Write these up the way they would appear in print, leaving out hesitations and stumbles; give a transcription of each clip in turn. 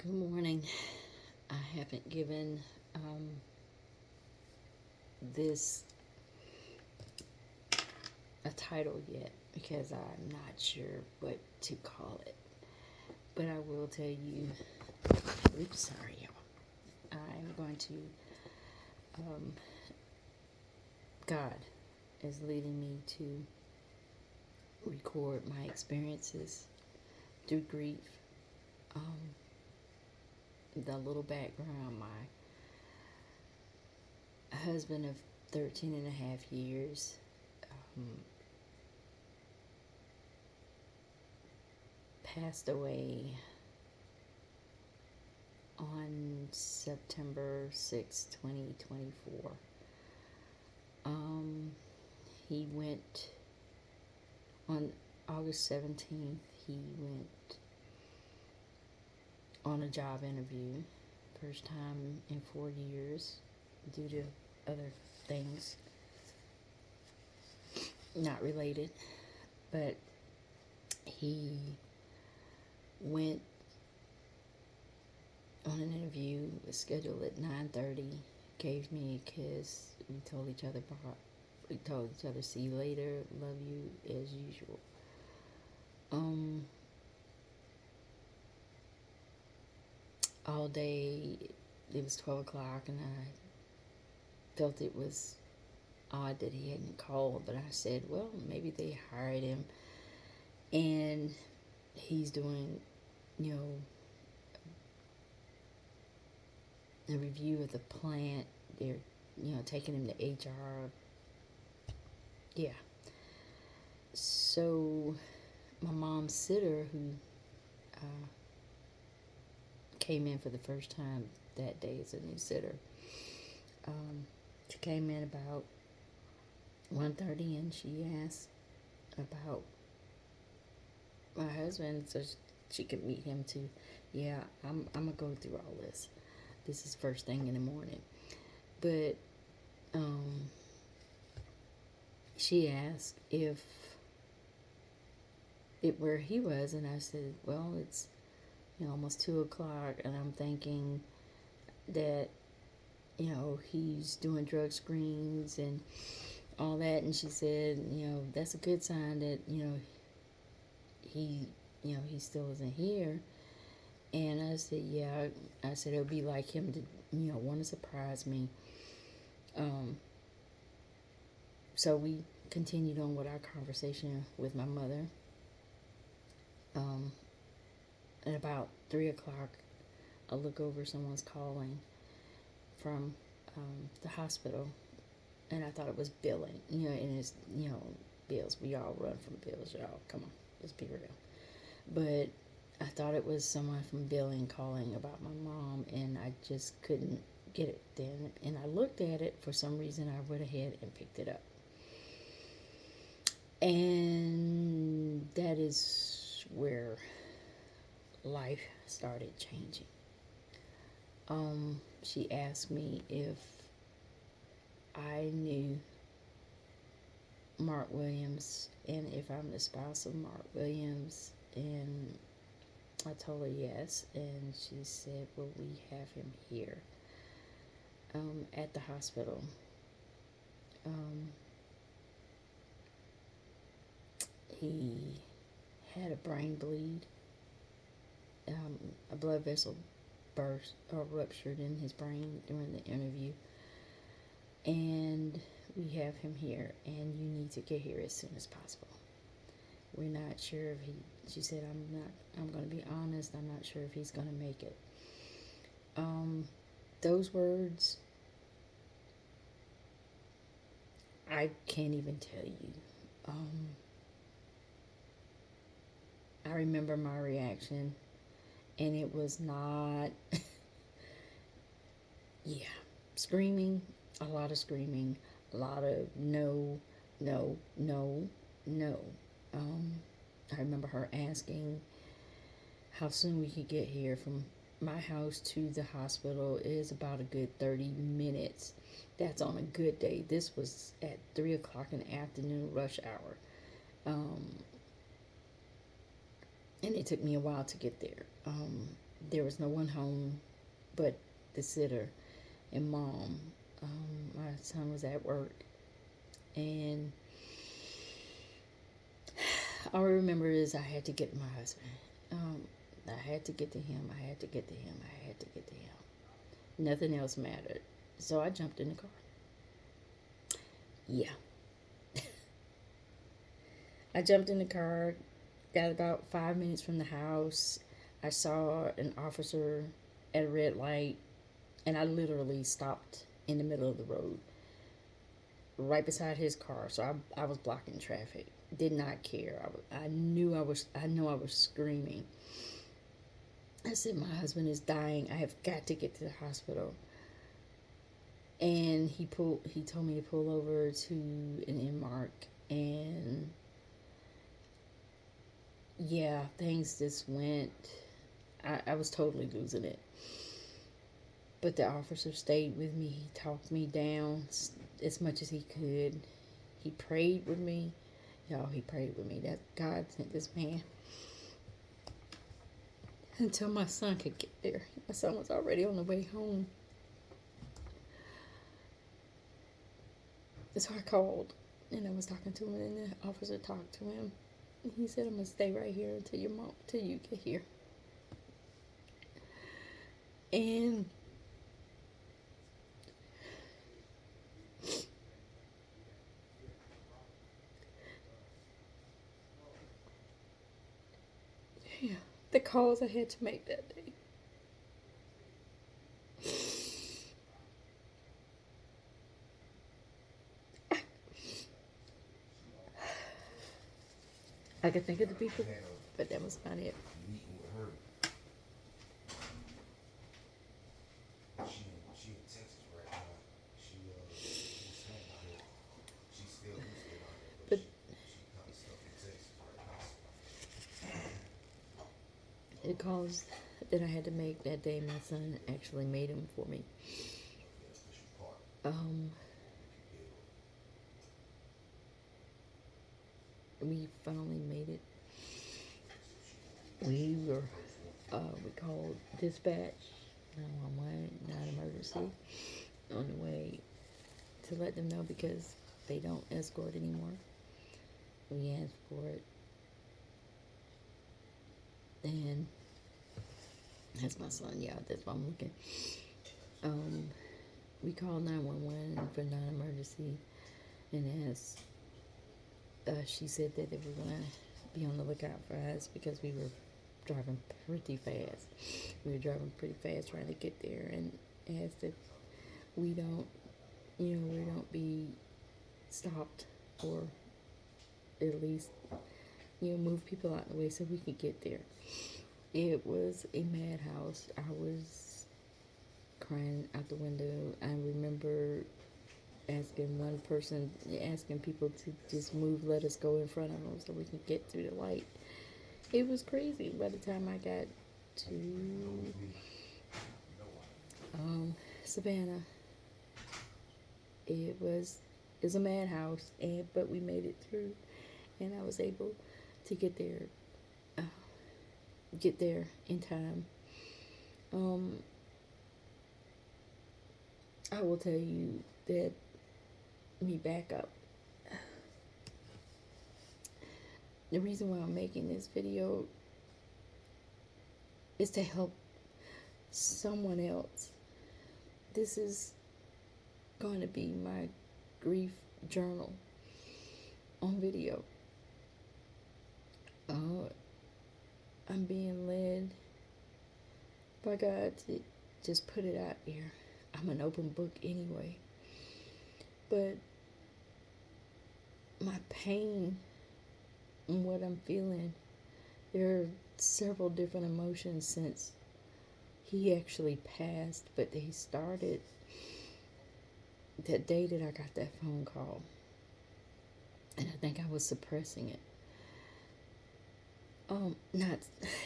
Good morning. I haven't given this a title yet because I'm not sure what to call it. But I will tell you, oops, sorry, y'all. I'm going to, um, God is leading me to record my experiences through grief. The little background, my husband of 13 and a half years passed away on September 6, 2024. He went on August 17th. He went on a job interview, first time in 4 years, due to other things not related. But he went on an interview, was scheduled at 9:30. Gave me a kiss. We told each other bye. We told each other see you later, love you as usual. All day it was 12 o'clock, and I felt it was odd that he hadn't called, but I said, well, maybe they hired him and he's doing, you know, a review of the plant. They're, taking him to HR. Yeah. So my mom's sitter, who came in for the first time that day as a new sitter, she came in about 1:30, and she asked about my husband so she could meet him too. Yeah, I'm gonna go through all this. This is first thing in the morning. But she asked if it where he was, and I said, well, it's almost 2 o'clock, and I'm thinking that he's doing drug screens and all that. And she said, that's a good sign that he he still isn't here. And I said, yeah. I said it would be like him to want to surprise me. So we continued on with our conversation with my mother. At about 3 o'clock, I look over, someone's calling from the hospital, and I thought it was billing. And it's bills. We all run from bills, y'all. Come on, let's be real. But I thought it was someone from billing calling about my mom, and I just couldn't get it then. And I looked at it. For some reason, I went ahead and picked it up. And that is where life started changing. She asked me if I knew Mark Williams and if I'm the spouse of Mark Williams, and I told her yes. And she said, well, we have him here at the hospital. He had a brain bleed, a blood vessel burst or ruptured in his brain during the interview, and we have him here, and you need to get here as soon as possible. We're not sure if she said, I'm going to be honest, I'm not sure if he's going to make it. Those words, I can't even tell you. I remember my reaction, and it was not, screaming, a lot of screaming, a lot of no, no, no, no. I remember her asking how soon we could get here. From my house to the hospital is about a good 30 minutes. That's on a good day. This was at 3 o'clock in the afternoon, rush hour. And it took me a while to get there. There was no one home but the sitter and mom. My son was at work, and all I remember is I had to get my husband. I had to get to him. I had to get to him. I had to get to him. Nothing else mattered. So I jumped in the car. Yeah. I jumped in the car, got about 5 minutes from the house. I saw an officer at a red light, and I literally stopped in the middle of the road right beside his car. So I was blocking traffic. Did not care. I know I was screaming. I said, my husband is dying. I have got to get to the hospital. And he told me to pull over to an Inmark, and yeah, things just went. I was totally losing it. But the officer stayed with me. He talked me down as much as he could. He prayed with me. Y'all, he prayed with me that God sent this man until my son could get there. My son was already on the way home. So I called, and I was talking to him, and the officer talked to him. And he said, I'm going to stay right here until you get here. And yeah, the calls I had to make that day. I could think of the people, but that was not it. She in Texas right now. She's hanging out here. She still used to live out here, but But she kind of stuck in Texas right now. the calls that I had to make that day, my son actually made them for me. Yes, but she part. Um, we finally made it. We called dispatch, 911, non-emergency, on the way to let them know because they don't escort anymore. We asked for it, and that's my son. Yeah, that's why I'm looking. We called 911 for non-emergency, and as she said that they were going to be on the lookout for us because we were driving pretty fast. We were driving pretty fast trying to get there, and asked if we don't be stopped, or at least move people out of the way so we could get there. It was a madhouse. I was crying out the window. I remember asking people to just move, let us go in front of them so we can get through the light. It was crazy. By the time I got to Savannah, it was a madhouse, but we made it through, and I was able to get there in time. I will tell you that, let me back up. The reason why I'm making this video is to help someone else. This is going to be my grief journal on video. I'm being led by God to just put it out here. I'm an open book anyway. But my pain and what I'm feeling, there are several different emotions since he actually passed, but they started that day that I got that phone call. And I think I was suppressing it.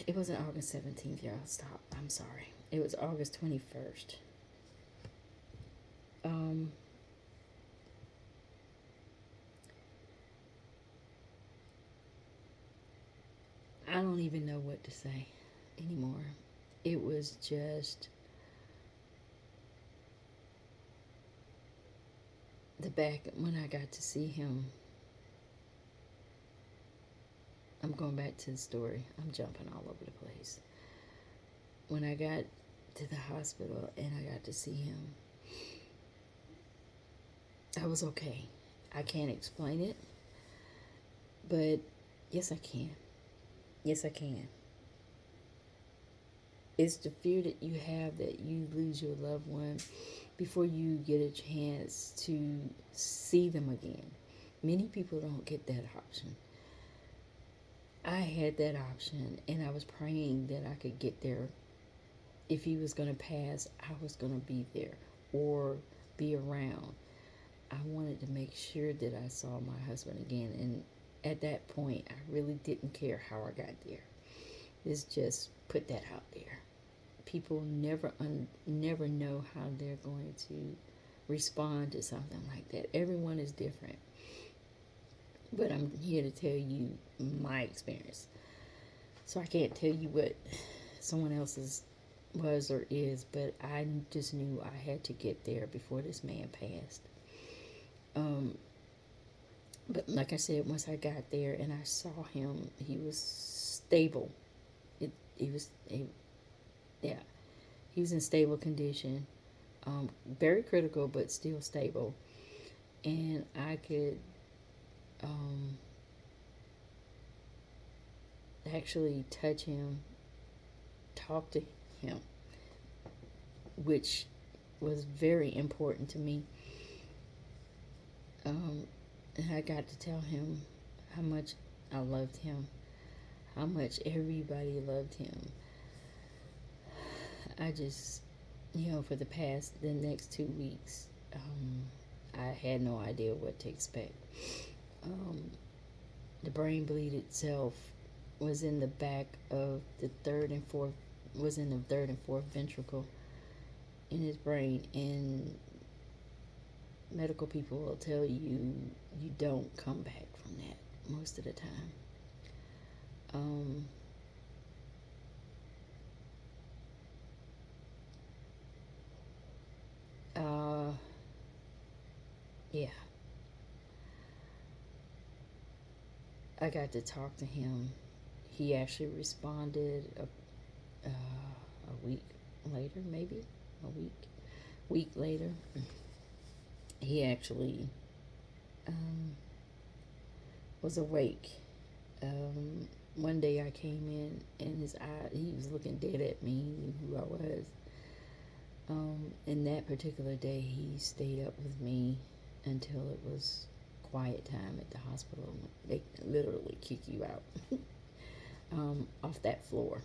It wasn't August 17th, y'all. Stop. I'm sorry. It was August 21st. I don't even know what to say anymore. it was just the back when I got to see him. I'm going back to the story. I'm jumping all over the place. When I got to the hospital and I got to see him, I was okay. I can't explain it, but yes, I can. Yes, I can. It's the fear that you have that you lose your loved one before you get a chance to see them again. Many people don't get that option. I had that option, and I was praying that I could get there. If he was going to pass, I was going to be there or be around. I wanted to make sure that I saw my husband again, and at that point, I really didn't care how I got there. Let's just put that out there. People never know how they're going to respond to something like that. Everyone is different. But I'm here to tell you my experience. So I can't tell you what someone else's was or is, but I just knew I had to get there before this man passed. But like I said, once I got there and I saw him, he was stable. He was in stable condition, very critical, but still stable. And I could actually touch him, talk to him, which was very important to me. And I got to tell him how much I loved him, how much everybody loved him. I just, for the next 2 weeks, I had no idea what to expect. The brain bleed itself was in the back of the third and fourth ventricle in his brain, and medical people will tell you you don't come back from that most of the time. Yeah. I got to talk to him. He actually responded a week later, maybe week later. He actually was awake. One day I came in and his eye, he was looking dead at me, he knew who I was. And that particular day he stayed up with me until it was quiet time at the hospital. They literally kick you out off that floor,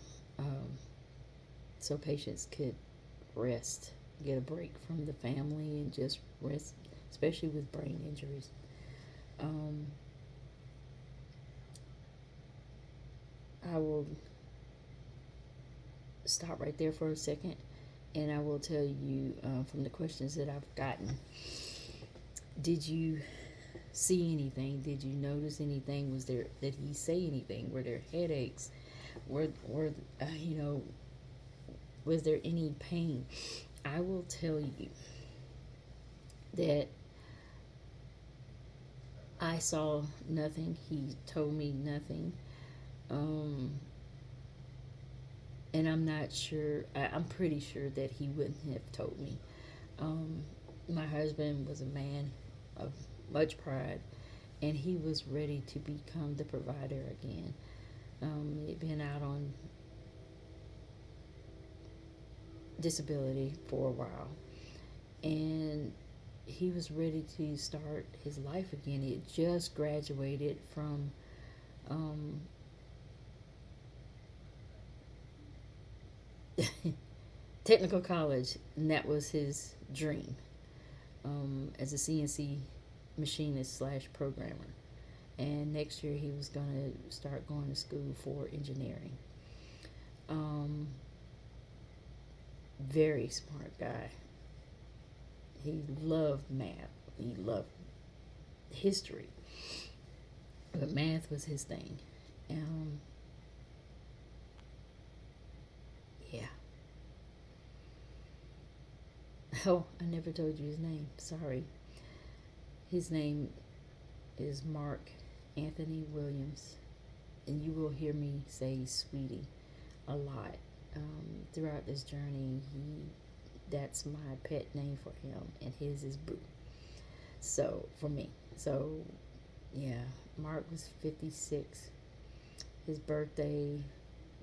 so patients could rest, get a break from the family, and just rest, especially with brain injuries. I will stop right there for a second, and I will tell you from the questions that I've gotten. Did you see anything? Did you notice anything? Did he say anything? Were there headaches? Was there any pain? I will tell you that I saw nothing. He told me nothing. And I'm not sure. I'm pretty sure that he wouldn't have told me. My husband was a man of much pride, and he was ready to become the provider again. He'd been out on disability for a while, and he was ready to start his life again. He had just graduated from technical college, and that was his dream, as a CNC machinist / programmer. And next year he was going to start going to school for engineering. Very smart guy. He loved math. He loved history. But math was his thing. Yeah. Oh, I never told you his name. Sorry. His name is Mark Anthony Williams. And you will hear me say Sweetie a lot. Throughout this journey, that's my pet name for him, and his is Boo. So, for me. So, yeah, Mark was 56. His birthday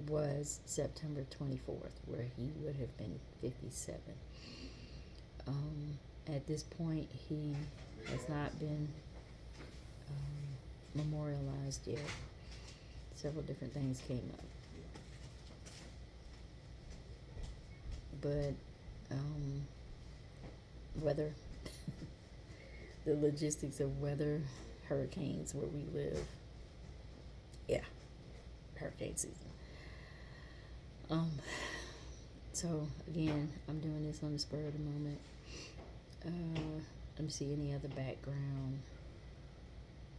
was September 24th, where he would have been 57. At this point, he has not been memorialized yet. Several different things came up. But, weather, the logistics of weather, hurricanes where we live. Yeah, hurricane season. So again, I'm doing this on the spur of the moment. Let me see any other background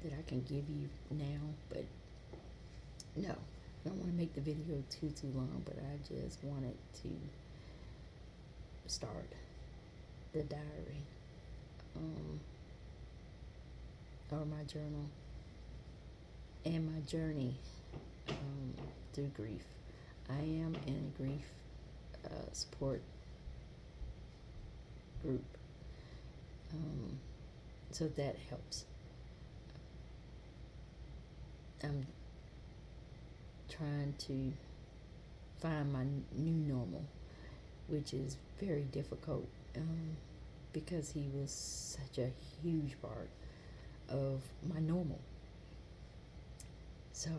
that I can give you now, but no, I don't want to make the video too long, but I just wanted to start the diary, or my journal, and my journey through grief. I am in a grief support group, so that helps. I'm trying to find my new normal, which is very difficult, because he was such a huge part of my normal. So